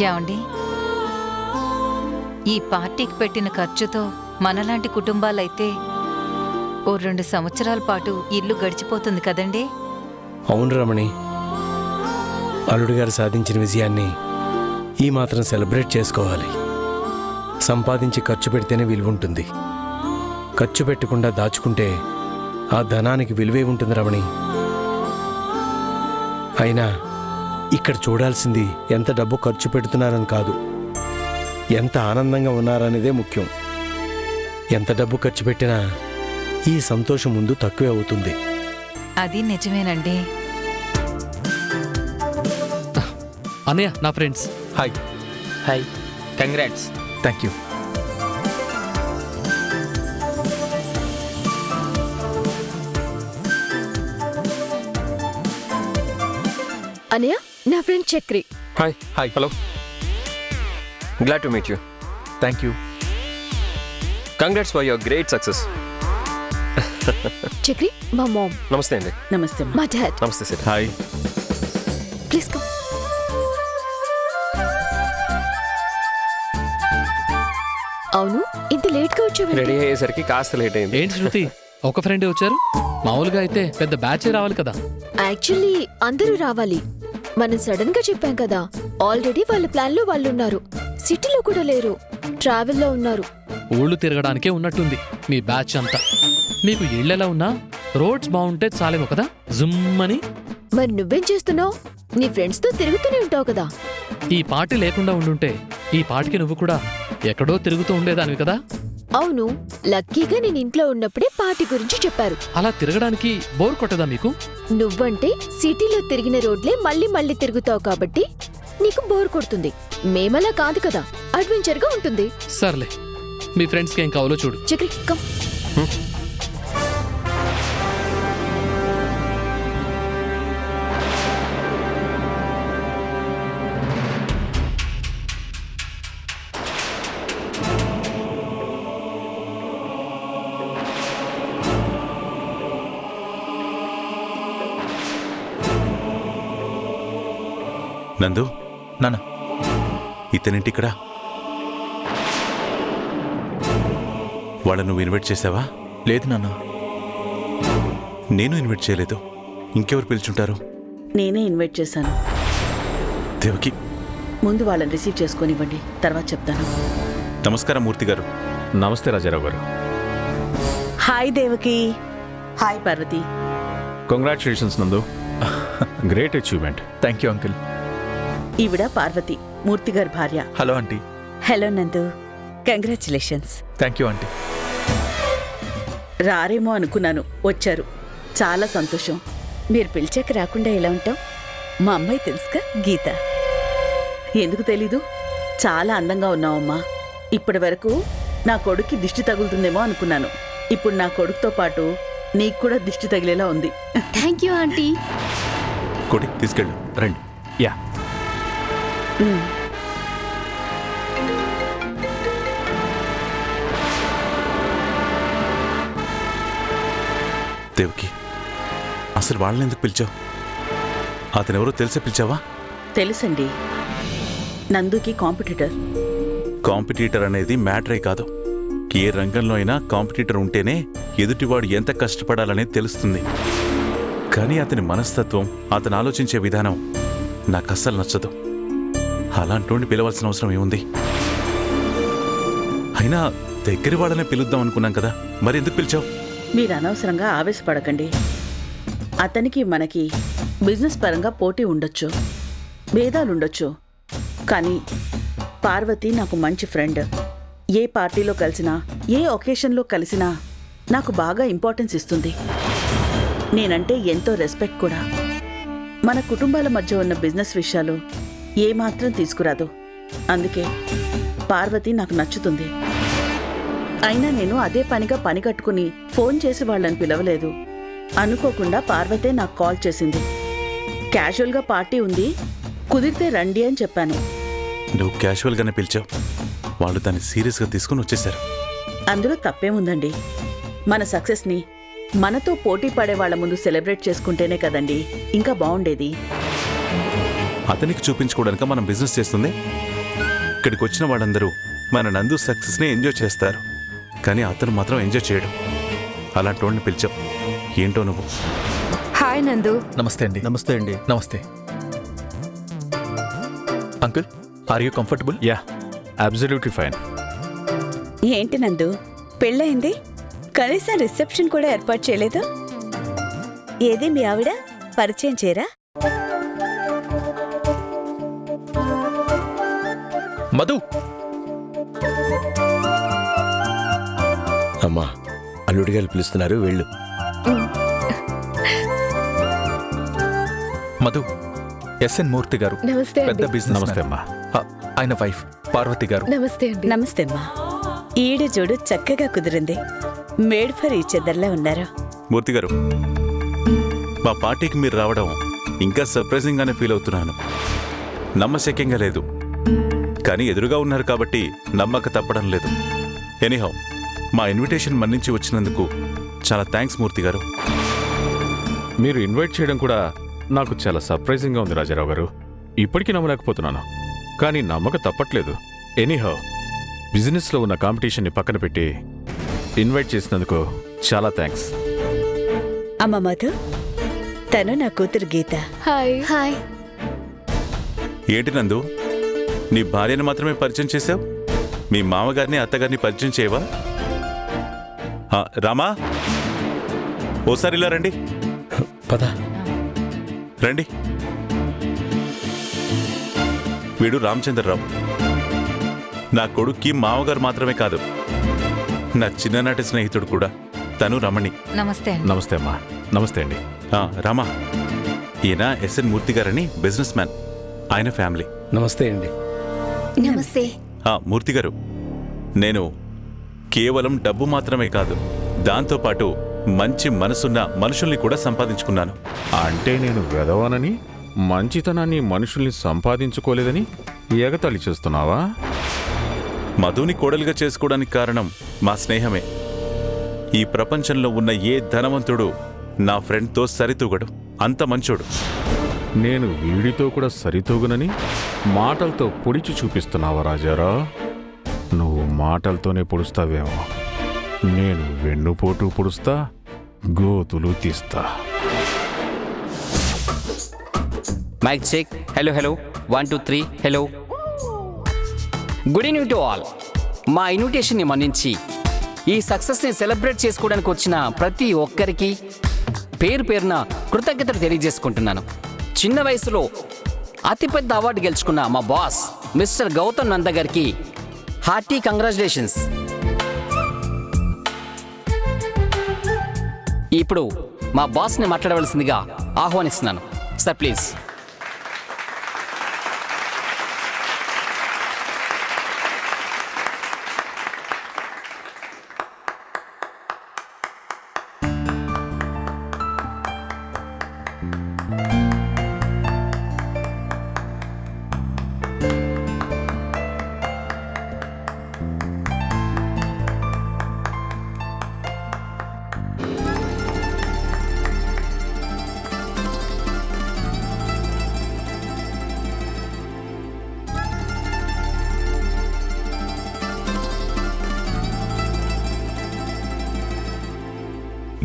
ఏమండి, ఈ పార్టీకి పెట్టిన ఖర్చుతో మనలాంటి కుటుంబాలైతే ఓ 2 సంవత్సరాల పాటు ఇల్లు గడిచిపోతుంది కదండి. అవును రమణి, అల్లుడు గారు సాధించిన విజయాన్ని ఈ మాత్రం సెలబ్రేట్ చేసుకోవాలి. సంపాదించి ఖర్చు పెడితేనే విలువ ఉంటుంది. ఖర్చు పెట్టకుండా దాచుకుంటే ఆ ధనానికి విలువే ఉంటుంది రమణి. అయినా ఇక్కడ చూడాల్సింది ఎంత డబ్బు ఖర్చు పెడుతున్నారని కాదు, ఎంత ఆనందంగా ఉన్నారనేదే ముఖ్యం. ఎంత డబ్బు ఖర్చు పెట్టినా ఈ సంతోషం ముందు తక్కువే అవుతుంది. అది నిజమేనండి. అన్నయ్య, నా friends. Hi. Hi, congrats. Thank you. అనయ్య, నా friend Chakri. Hi. Hi. Hello. Glad to meet you. Thank you. Congrats for your great success. Chakri, మా మామ్. నమస్తే అండి. నమస్తే. మా డాడ్. నమస్తే సార్. హాయ్. Please come. అవును, ఇంత లేట్ గా వచ్చావు. రెడీ అయ్యేసరికి కాస్త లేట్ అయింది. ఏంటి శృతి, ఒక ఫ్రెండే వచ్చారు? మామూలుగా అయితే పెద్ద బ్యాచే రావాలి కదా. యాక్చువల్లీ అందరూ రావాలి. మనం సడన్ గా చెప్పాం కదా. ఆల్రెడీ వాళ్ళ ప్లాన్ లో వాళ్ళు ఉన్నారు. సిటీలో కూడా లేరు, ట్రావెల్లో ఉన్నారు. ఊళ్ళు తిరగడానికే ఉన్నట్టుంది మీ బ్యాచ్ అంతా. మీకు ఇళ్ళెలా ఉన్నా రోడ్స్ బాగుంటే చాలేమో కదా జుమ్మని. మరి నువ్వేం చేస్తున్నావు? నీ ఫ్రెండ్స్ తో తిరుగుతూనే ఉంటావు కదా. ఈ పార్టీ లేకుండా ఉండుంటే ఈ పార్టీకి నువ్వు కూడా ఎక్కడో తిరుగుతూ ఉండేదానివి కదా. అవును, లక్కీగా నేను ఇంట్లో ఉన్నప్పుడే పార్టీ గురించి చెప్పారు. అలా తిరగడానికి బోర్ కొట్టదా మీకు? నువ్వంటే సిటీలో తిరిగిన రోడ్లే మళ్ళీ మళ్ళీ తిరుగుతావు కాబట్టి నీకు బోర్ కొడుతుంది. మేమలా కాదు కదా, అడ్వెంచర్ గా ఉంటుంది. సర్లే, మీ ఫ్రెండ్స్కి ఏం కావాలో చూడు. చక్రి, కమ్. నందు, నాన్న, ఇతనేంటి ఇక్కడ? వాళ్ళను నువ్వు ఇన్వైట్ చేసావా? లేదు నాన్న. నేను ఇన్వైట్ చేయలేదు. ఇంకెవరు పిలుచుంటారు? నేనే ఇన్వైట్ చేశాను. దేవకి, ముందు వాళ్ళని రిసీవ్ చేసుకొనివ్వండి, తర్వాత చెప్తాను. నమస్కారం మూర్తి గారు. నమస్తే రాజారావు గారు. Hi Devaki. Hi Parvati. Congratulations Nandu, great achievement. Thank you uncle. ఈవిడ పార్వతి, మూర్తి గారి భార్య. Hello aunty. Hello Nandu, congratulations. Thank you aunty. రారేమో అనుకున్నాను, వచ్చారు. చాలా సంతోషం. మీరు పిలిచాక రాకుండా ఎలా ఉంటాం? మా అమ్మాయి తెలుసుగా, గీత. ఎందుకు తెలీదు? చాలా అందంగా ఉన్నావమ్మా. ఇప్పటి వరకు నా కొడుక్కి దిష్టి తగులుతుందేమో అనుకున్నాను. ఇప్పుడు నా కొడుకుతో పాటు నీకు కూడా దిష్టి తగిలేలా ఉంది. Thank you aunty. కొడి తీసుకెళ్ళు. రండి. యా. దేవకి, అసలు వాళ్ళని ఎందుకు పిలిచావు? అతనెవరో తెలిసే పిలిచావా? తెలుసండి, నందుకి కాంపిటీటర్. కాంపిటీటర్ అనేది మ్యాటరే కాదు. ఏ రంగంలో అయినా కాంపిటీటర్ ఉంటేనే ఎదుటివాడు ఎంత కష్టపడాలనేది తెలుస్తుంది. కానీ అతని మనస్తత్వం, అతను ఆలోచించే విధానం నాకు అస్సలు నచ్చదు. అలాంటి పిలవాల్సిన అవసరం ఏముంది? అయినా దగ్గర వాళ్ళనే పిలుద్దాం అనుకున్నాం కదా, మరి ఎందుకు పిలిచావు? మీరు అనవసరంగా ఆవేశపడకండి. అతనికి మనకి బిజినెస్ పరంగా పోటీ ఉండొచ్చు, భేదాలుండొచ్చు. కానీ పార్వతి నాకు మంచి ఫ్రెండ్. ఏ పార్టీలో కలిసినా, ఏ ఒకేషన్లో కలిసినా నాకు బాగా ఇంపార్టెన్స్ ఇస్తుంది. నేనంటే ఎంతో రెస్పెక్ట్ కూడా. మన కుటుంబాల మధ్య ఉన్న బిజినెస్ విషయాలు ఏమాత్రం తీసుకురాదు. అందుకే పార్వతి నాకు నచ్చుతుంది. అయినా నేను అదే పనిగా పని కట్టుకుని ఫోన్ చేసి వాళ్ళని పిలవలేదు. అనుకోకుండా పార్వతే నాకు కాల్ చేసింది. క్యాజువల్గా పార్టీ ఉంది, కుదిరితే రండి అని చెప్పాను. నువ్వు క్యాజువల్గానే పిలిచావు, వాళ్ళు దాన్ని సీరియస్గా తీసుకుని వచ్చేశారు. అందులో తప్పేముందండి? మన సక్సెస్ని మనతో పోటీ పడే వాళ్ళ ముందు సెలబ్రేట్ చేసుకుంటేనే కదండి ఇంకా బాగుండేది. అతనికి చూపించుకోవడానికి మనం బిజినెస్ చేస్తుంది. ఇక్కడికి వచ్చిన వాళ్ళందరూ మన నందు సక్సెస్ని ఎంజాయ్ చేస్తారు, కానీ అతను మాత్రం ఎంజాయ్ చేయడు. అలాంటి వాడిని పిలిచావు. ఏంటో నువ్వు. హాయ్ నందు. నమస్తే అండి. నమస్తే అండి. నమస్తే uncle. Are you comfortable? Yeah, absolutely fine. ఏంటి నందు, పెళ్ళయింది, కనీసం రిసెప్షన్ కూడా ఏర్పాటు చేయలేదు. ఏది మీ ఆవిడ పరిచయం చేయరా? మధు. అమ్మా, అల్లుడి గారు పిలుస్తున్నారు, వెళ్ళు. మధు, ఎస్ఎన్ మూర్తి గారు, నమస్తే పెద్ద బిజినెస్. నమస్తే అమ్మా. ఆయన వైఫ్ పార్వతి గారు. నమస్తే అండి. నమస్తే అమ్మా. ఈడు జోడు చక్కగా కుదిరింది. మేడ్ ఫర్ ఈచ్ అదర్లా ఉన్నారు. మూర్తి గారు, మా పార్టీకి మీరు రావడం ఇంకా సర్ప్రైజింగ్గానే ఫీల్ అవుతున్నాను. నమ్మశక్యంగా లేదు, కానీ ఎదురుగా ఉన్నారు కాబట్టి నమ్మక తప్పడం లేదు. ఎనీహౌ, మా ఇన్విటేషన్ మన్నించి వచ్చినందుకు చాలా థ్యాంక్స్ మూర్తి గారు. మీరు ఇన్వైట్ చేయడం కూడా నాకు చాలా సర్ప్రైజింగ్గా ఉంది రాజారావు గారు. ఇప్పటికీ నమ్మలేకపోతున్నాను, కానీ నమ్మక తప్పట్లేదు. ఎనీహౌ, బిజినెస్లో ఉన్న కాంపిటీషన్ని పక్కన పెట్టి ఇన్వైట్ చేసినందుకు చాలా థ్యాంక్స్. అమ్మ మధు, తను నా కూతురు గీత. హాయ్. హాయ్. ఏంటి నందు, నీ భార్యను మాత్రమే పరిచయం చేసావు? మీ మామగారిని అత్తగారిని పరిచయం చేయవా? రామా, ఓసారి ఇలా రండి. పద. రండి. వీడు రామచంద్రరావు, నా కొడుక్కి మామగారు మాత్రమే కాదు, నా చిన్ననాటి స్నేహితుడు కూడా. తను రమణి. నమస్తే అండి. నమస్తే అమ్మా. నమస్తే అండి. రామా, ఈయన ఎస్ఎన్ మూర్తి గారని బిజినెస్ మ్యాన్, ఆయన ఫ్యామిలీ. నమస్తే అండి. నమస్తే. మూర్తి గారు, నేను కేవలం డబ్బు మాత్రమే కాదు, దాంతోపాటు మంచి మనసున్న మనుషుల్ని కూడా సంపాదించుకున్నాను. అంటే నేను వెదవనని, మంచితనాన్ని మనుషుల్ని సంపాదించుకోలేదని ఎగతాళి చేస్తున్నావా? మధుని కోడలిగా చేసుకోవడానికి కారణం మా స్నేహమే. ఈ ప్రపంచంలో ఉన్న ఏ ధనవంతుడు నా ఫ్రెండ్తో సరితూగడు, అంత మంచోడు. నేను వీడితో కూడా సరితూగునని మాటలతో పొడిచి చూపిస్తున్నావా రాజారా? నువ్వు మాటలతోనే పొడుస్తావేమో, నేను వెన్నుపోటు పొడుస్తా, గోతులు తీస్తా. Mike check. Hello hello, 1 2 3. Hello, good evening to all. మా ఇన్విటేషన్ని మన్నించి ఈ సక్సెస్ని సెలబ్రేట్ చేసుకోవడానికి వచ్చిన ప్రతి ఒక్కరికి పేరు పేరున కృతజ్ఞతలు తెలియజేసుకుంటున్నాను. చిన్న వయసులో అతిపెద్ద అవార్డు గెలుచుకున్న మా బాస్ మిస్టర్ గౌతమ్ నంద గారికి హార్టీ కంగ్రాచులేషన్స్. ఇప్పుడు మా బాస్ని మాట్లాడవలసిందిగా ఆహ్వానిస్తున్నాను. Sir please.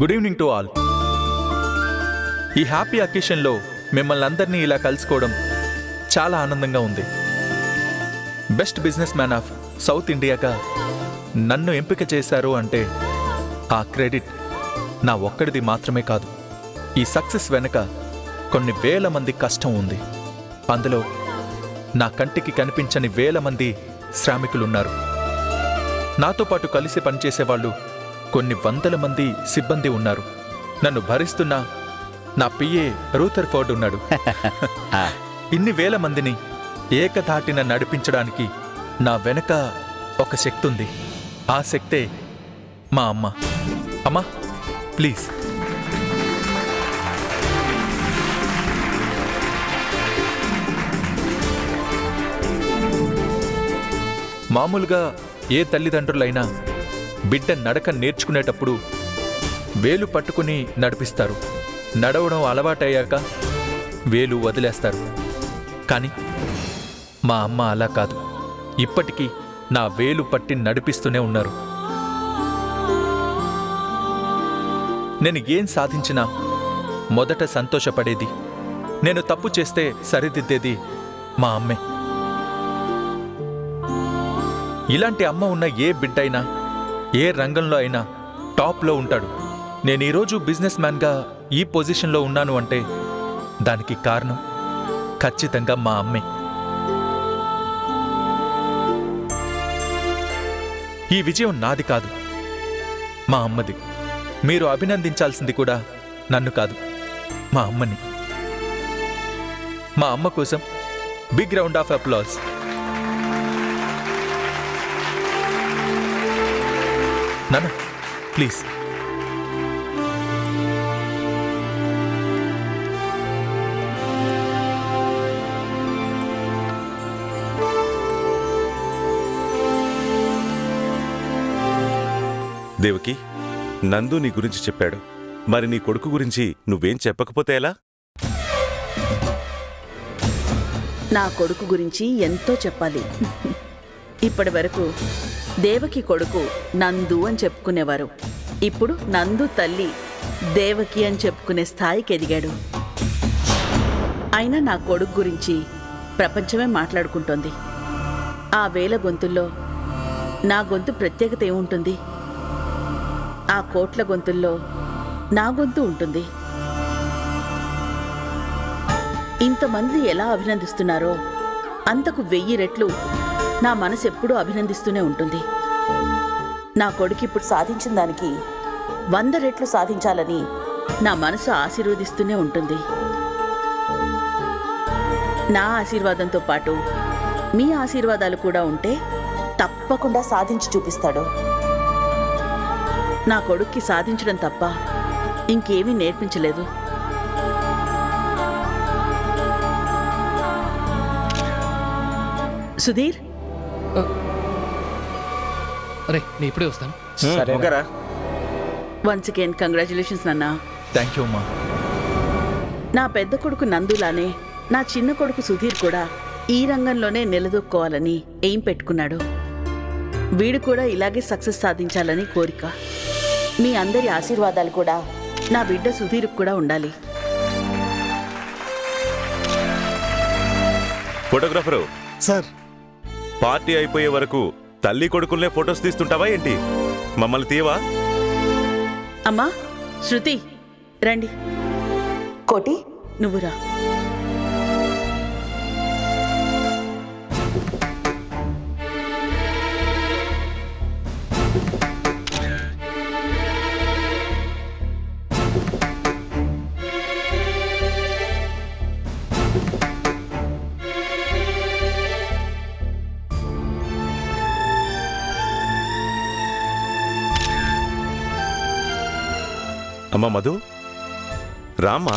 Good evening to all. ఈ హ్యాపీ అకేషన్లో మిమ్మల్ని అందరినీ ఇలా కలుసుకోవడం చాలా ఆనందంగా ఉంది. Best businessman of south ఇండియాగా నన్ను ఎంపిక చేశారు అంటే ఆ క్రెడిట్ నా ఒక్కడిది మాత్రమే కాదు. ఈ సక్సెస్ వెనుక కొన్ని వేల మంది కష్టం ఉంది. అందులో నా కంటికి కనిపించని వేల మంది శ్రామికులున్నారు. నాతో పాటు కలిసి పనిచేసేవాళ్ళు కొన్ని వందల మంది సిబ్బంది ఉన్నారు. నన్ను భరిస్తున్న నా పిఏ రూథర్ఫోర్డ్ ఉన్నాడు. ఇన్ని వేల మందిని ఏకధాటిన నడిపించడానికి నా వెనక ఒక శక్తి ఉంది. ఆ శక్తే మా అమ్మ. అమ్మా, ప్లీజ్. మామూలుగా ఏ తల్లిదండ్రులైనా బిడ్డ నడక నేర్చుకునేటప్పుడు వేలు పట్టుకుని నడిపిస్తారు. నడవడం అలవాటయ్యాక వేలు వదిలేస్తారు. కానీ మా అమ్మ అలా కాదు. ఇప్పటికీ నా వేలు పట్టి నడిపిస్తూనే ఉన్నారు. నేను ఏం సాధించినా మొదట సంతోషపడేది, నేను తప్పు చేస్తే సరిదిద్దేది మా అమ్మే. ఇలాంటి అమ్మ ఉన్న ఏ బిడ్డైనా ఏ రంగంలో అయినా టాప్లో ఉంటాడు. నేను ఈరోజు బిజినెస్ మ్యాన్గా ఈ పొజిషన్లో ఉన్నాను అంటే దానికి కారణం ఖచ్చితంగా మా అమ్మే. ఈ విజయం నాది కాదు, మా అమ్మది. మీరు అభినందించాల్సింది కూడా నన్ను కాదు, మా అమ్మని. మా అమ్మ కోసం బిగ్ రౌండ్ ఆఫ్ అప్లాస్. నాన్న ప్లీజ్. దేవకి, నందు నీ గురించి చెప్పాడు. మరి నీ కొడుకు గురించి నువ్వేం చెప్పకపోతే ఎలా? నా కొడుకు గురించి ఎంతో చెప్పాలి. ఇప్పటి వరకు దేవకి కొడుకు నందు అని చెప్పుకునేవారు. ఇప్పుడు నందు తల్లి దేవకి అని చెప్పుకునే స్థాయికి ఎదిగాడు. అయినా నా కొడుకు గురించి ప్రపంచమే మాట్లాడుకుంటోంది. ఆ వేల గొంతుల్లో నా గొంతు ప్రత్యేకత ఏముంటుంది? ఆ కోట్ల గొంతుల్లో నా గొంతు ఉంటుంది. ఇంతమంది ఎలా అభినందిస్తున్నారో అంతకు 1000 రెట్లు నా మనసు ఎప్పుడూ అభినందిస్తూనే ఉంటుంది. నా కొడుకు ఇప్పుడు సాధించిన దానికి 100 రెట్లు సాధించాలని నా మనసు ఆశీర్వదిస్తూనే ఉంటుంది. నా ఆశీర్వాదంతో పాటు మీ ఆశీర్వాదాలు కూడా ఉంటే తప్పకుండా సాధించి చూపిస్తాడు. నా కొడుక్కి సాధించడం తప్ప ఇంకేమీ నేర్పించలేదు. సుధీర్, అరే నేను ఇప్పుడే వస్తాను. ఓకేరా? వన్స్ అగైన్ కంగ్రాచులేషన్స్ నాన్న. థ్యాంక్ యూ అమ్మా. నా పెద్ద కొడుకు నందులానే నా చిన్న కొడుకు సుధీర్ కూడా ఈ రంగంలోనే నిలదొక్కోవాలని ఎయిం పెట్టుకున్నాడు. వీడు కూడా ఇలాగే సక్సెస్ సాధించాలని కోరిక. మీ అందరి ఆశీర్వాదాలు కూడా నా బిడ్డ సుధీర్కు కూడా ఉండాలి. ఫోటోగ్రాఫరు సార్, పార్టీ అయిపోయే వరకు తల్లి కొడుకుల్నే ఫొటోస్ తీస్తుంటావా ఏంటి? మమ్మల్ని తీయవా? అమ్మా శృతి రండి. కోటి నువ్వురా. అమ్మా మధు, రామా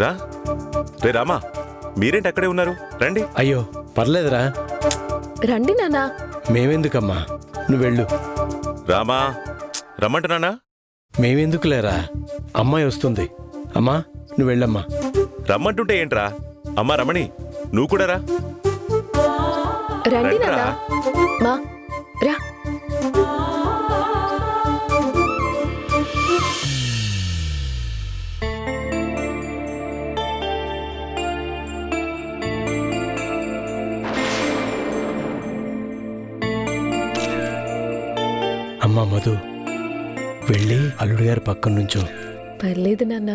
రా. రే రామా, మీరేంటి అక్కడే ఉన్నారు? రండి. అయ్యో పర్లేదురా, రండి నాన్నా. మేమెందుకమ్మా, నువ్వు వెళ్ళు. రామా రమ్మంటున్నానా? మేమెందుకులేరా, అమ్మాయి వస్తుంది. అమ్మా నువ్వు వెళ్ళమ్మా. రమ్మంటుంటే ఏంట్రా? అమ్మా రమణి, నువ్వు కూడా రా. రండి రండ్రా. నాన్నా. మా రా. అమ్మా మధు, వెళ్ళి అల్లుడు గారి పక్కన నుంచో. పర్లేదు నాన్న,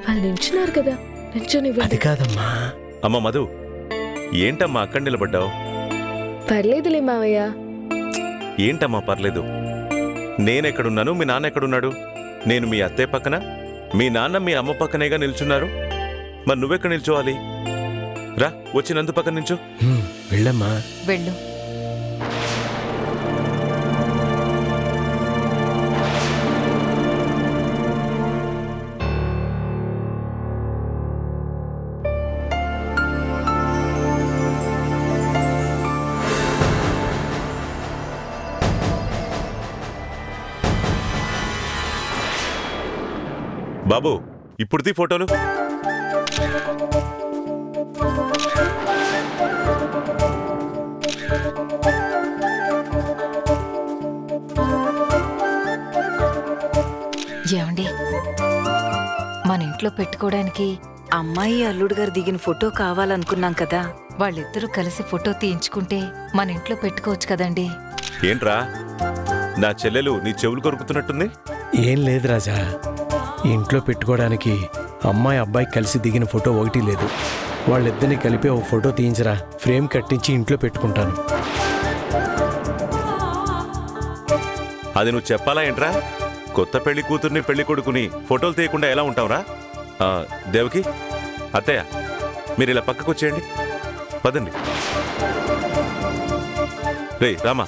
వాళ్ళు నించున్నారు కదా, నించొని అది కాదమ్మా. అమ్మా మధు, ఏంటమ్మా అక్కడ నిలబడ్డావు? పర్లేదులే మావయ్య. ఏంటమ్మా పర్లేదు? నేనెక్కడున్నాను, మీ నాన్న ఎక్కడున్నాడు? నేను మీ అత్తయ్య పక్కన, మీ నాన్న మీ అమ్మ పక్కనేగా నిల్చున్నారు. మరి నువ్వెక్కడ నిల్చోవాలి? రా, వచ్చి నందు పక్కన నిల్చో. వెళ్ళమ్మా. వెళ్ళు. బాబు, ఇప్పుడు తీ ఫోటోలు. ఏమండి, మన ఇంట్లో పెట్టుకోవడానికి అమ్మాయి అల్లుడు గారు దిగిన ఫోటో కావాలనుకున్నాం కదా. వాళ్ళిద్దరూ కలిసి ఫోటో తీయించుకుంటే మన ఇంట్లో పెట్టుకోవచ్చు కదండి. ఏంట్రా నా చెల్లెలు నీ చెవులు కొరుకుతున్నట్టుంది? ఏం లేదు రాజా, ఇంట్లో పెట్టుకోవడానికి అమ్మాయి అబ్బాయి కలిసి దిగిన ఫోటో ఒకటి లేదు. వాళ్ళిద్దరిని కలిపి ఒక ఫోటో తీయించరా, ఫ్రేమ్ కట్టించి ఇంట్లో పెట్టుకుంటాను. అది నువ్వు చెప్పాలా ఏంట్రా? కొత్త పెళ్లి కూతుర్ని పెళ్లి కొడుకుని ఫోటోలు తీయకుండా ఎలా ఉంటావురా? దేవకి, అత్తయ్య, మీరు ఇలా పక్కకు వచ్చేయండి, పదండి. రే రామా,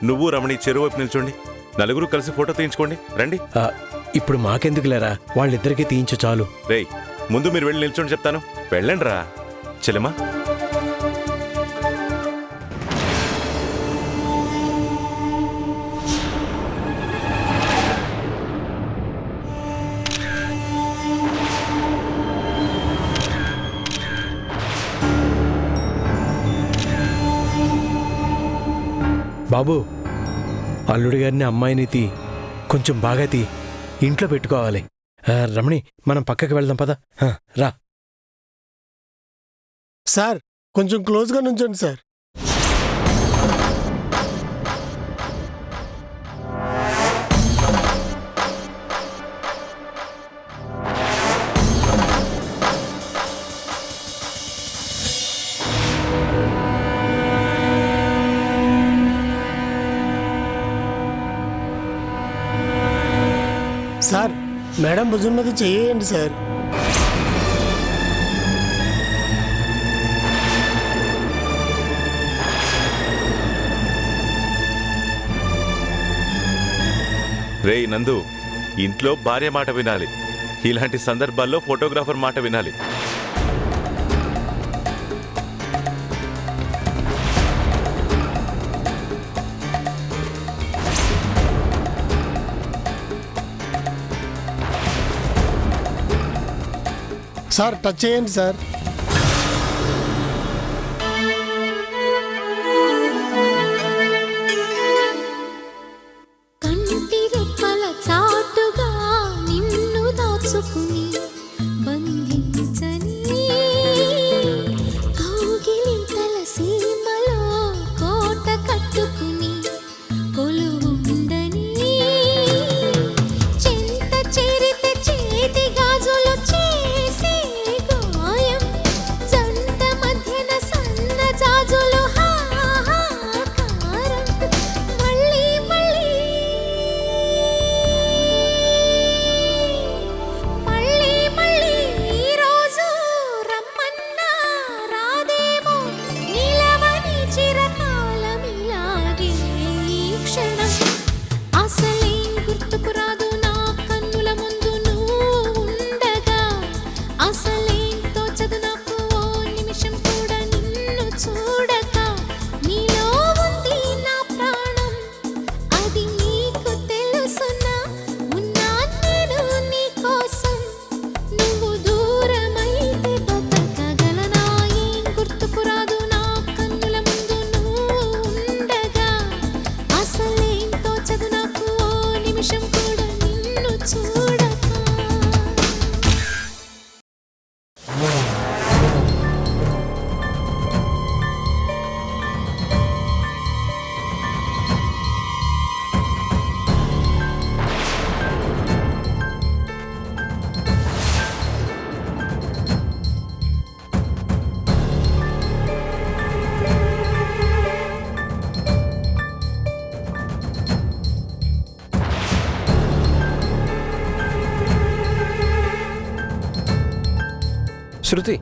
నువ్వు రమణి చెరువు వైపు నిల్చోండి, నలుగురు కలిసి ఫోటో తీయించుకోండి, రండి. ఇప్పుడు మాకెందుకు లేరా, వాళ్ళిద్దరికీ తీయించు చాలు. రే ముందు మీరు వెళ్ళి నిల్చోండి, చెప్తాను. వెళ్ళండి రా చెల్లెమ్మా. బాబు, అల్లుడి గారిని అమ్మాయిని కొంచెం బాగా ఇంట్లో పెట్టుకోవాలి. రమణి, మనం పక్కకి వెళ్దాం పద. రా సార్, కొంచెం క్లోజ్గా నుంచండి సార్. సార్, మేడం భుజం మీద చెయ్యండి సార్. రే నందు, ఇంట్లో భార్య మాట వినాలి, ఇలాంటి సందర్భాల్లో ఫోటోగ్రాఫర్ మాట వినాలి. సార్, టచ్ చేయండి సార్. కంటి రెప్పల చాటుగా నిన్ను దాచుకుని బంధించని కౌగిలింతల సీమలో కోట కట్టుకుని కొలువుండని చెంత చేరితే చేతి గాజులు చేసే గాయం జంట మధ్యన సన్న జాజులు హాహాకారం మళ్ళీ మళ్ళీ మళ్ళీ మళ్ళీ ఈ రోజు రమ్మన్నా రాదేమో నిలవని చిరకాలమిలాగే ఈ క్షణం అసలేం గుర్తుకు రాదు నా కన్నుల ముందు నువ్వు ఉండగా అసలేం తోచదు నాకు ఓ నిమిషం కూడా నిన్ను చూడక నీలో ఉంది నా ప్రాణం అది నీకు తెలుసునా ఉన్నా నేను నీ కోసం నువ్వు దూరమైతే బతకగలనా ఏం గుర్తుకు రాదు నా కన్నుల ముందు నువ్వు ఉండగా అసలేం తోచదు నాకు ఓ నిమిషం కూడా నిన్ను చూడక. శృతి,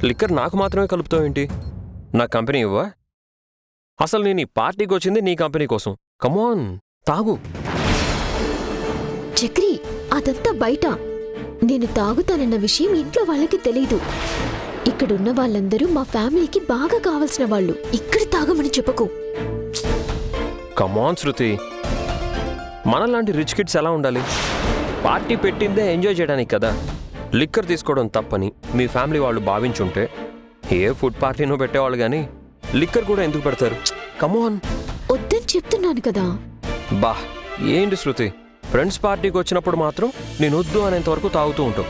లిక్కర్ నాకు మాత్రమే కలుపుతావు ఏంటి? నా కంపెనీ ఇవ్వా? అసలు నేను ఈ పార్టీకి వచ్చింది నీ కంపెనీ కోసం. కమాన్, తాగు. చక్రి, అదంతా బయట. నేను తాగుతానన్న విషయం ఇంట్లో వాళ్ళకి తెలీదు. ఇక్కడున్న వాళ్ళందరూ మా ఫ్యామిలీకి బాగా కావాల్సిన వాళ్ళు. ఇక్కడ తాగమని చెప్పకు. కమాన్ శృతి, మనలాంటి రిచ్ కిడ్స్ ఎలా ఉండాలి? పార్టీ పెట్టిందే ఎంజాయ్ చేయడానికి కదా. లిక్కర్ తీసుకోవడం తప్పని మీ ఫ్యామిలీ వాళ్ళు భావించుంటే ఏ ఫుడ్ పార్టీనో పెట్టేవాళ్ళు కానీ లిక్కర్ కూడా ఎందుకు పెడతారు? కమోన్. వద్దని చెప్తున్నాను కదా. బా ఏంటి శృతి, ఫ్రెండ్స్ పార్టీకి వచ్చినప్పుడు మాత్రం నేను వద్దు అనేంత వరకు తాగుతూ ఉంటావు,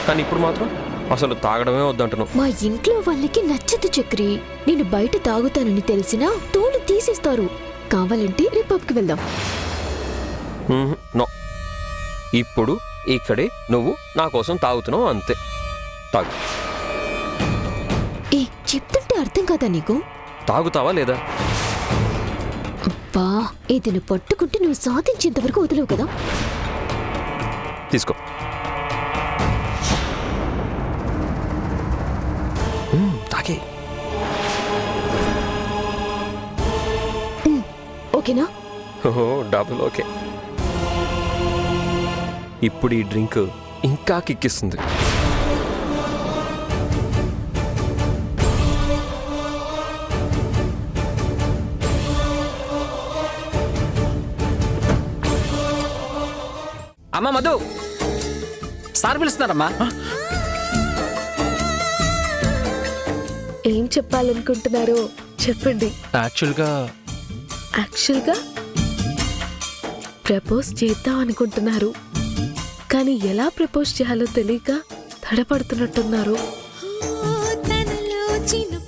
కానీ ఇప్పుడు మాత్రం అసలు తాగడమే వద్దంటున్నావు. మా ఇంట్లో వాళ్ళకి నచ్చదు చక్రి. నేను బయట తాగుతానని తెలిసినా తోలు తీసేస్తారు. కావాలంటే రేపు పబ్కి వెళ్దాం. నో, ఇప్పుడు ఇక్కడే నువ్వు నా కోసం తాగుతున్నావు అంతే. తాగు. ఏ చెప్తుంటే అర్థం కాదా నీకు? తాగుతావా లేదా? అబ్బా, ఇది పట్టుకుంటే నువ్వు సాధించేంత వరకు వదలవు కదా. తీసుకో. తాగే. ఓకేనా? ఓహో, డబుల్ ఓకే. ఇప్పుడు ఈ డ్రింక్ ఇంకా కిక్కిస్తుంది. అమ్మా మధు, సార్ పిలుస్తున్నారమ్మా. ఏం చెప్పాలనుకుంటున్నారో చెప్పండి. యాక్చువల్గా ప్రపోజ్ చేద్దాం అనుకుంటున్నారు, కానీ ఎలా ప్రపోజ్ చేయాలో తెలియక తడపడుతున్నట్టున్నారు. తనలో చినుకు